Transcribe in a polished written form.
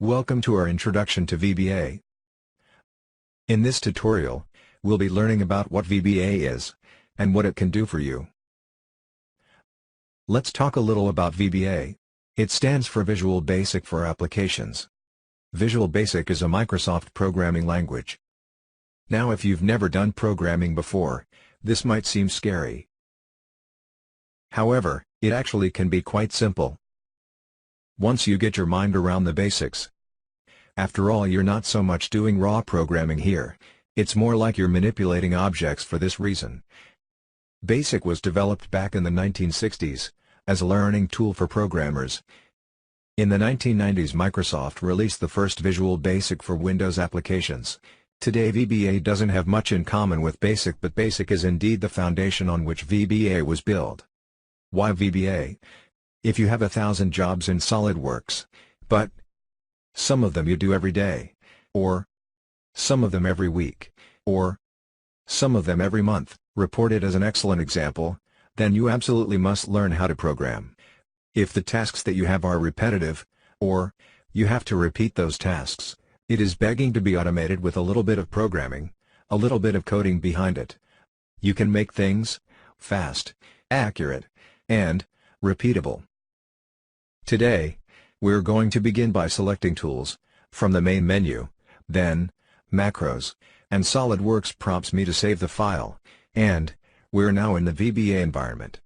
Welcome to our introduction to VBA. In this tutorial, we'll be learning about what VBA is, and what it can do for you. Let's talk a little about VBA. It stands for Visual Basic for Applications. Visual Basic is a Microsoft programming language. Now if you've never done programming before, this might seem scary. However, it actually can be quite simple. Once you get your mind around the basics. After all, you're not so much doing raw programming here, it's more like you're manipulating objects for this reason. BASIC was developed back in the 1960s, as a learning tool for programmers. In the 1990s Microsoft released the first Visual Basic for Windows applications. Today VBA doesn't have much in common with BASIC, but BASIC is indeed the foundation on which VBA was built. Why VBA? If you have 1,000 jobs in SOLIDWORKS, but some of them you do every day, or some of them every week, or some of them every month, reported as an excellent example, then you absolutely must learn how to program. If the tasks that you have are repetitive, or you have to repeat those tasks, it is begging to be automated with a little bit of programming, a little bit of coding behind it. You can make things fast, accurate, and repeatable. Today, we're going to begin by selecting Tools, from the main menu, then, Macros, and SOLIDWORKS prompts me to save the file, and we're now in the VBA environment.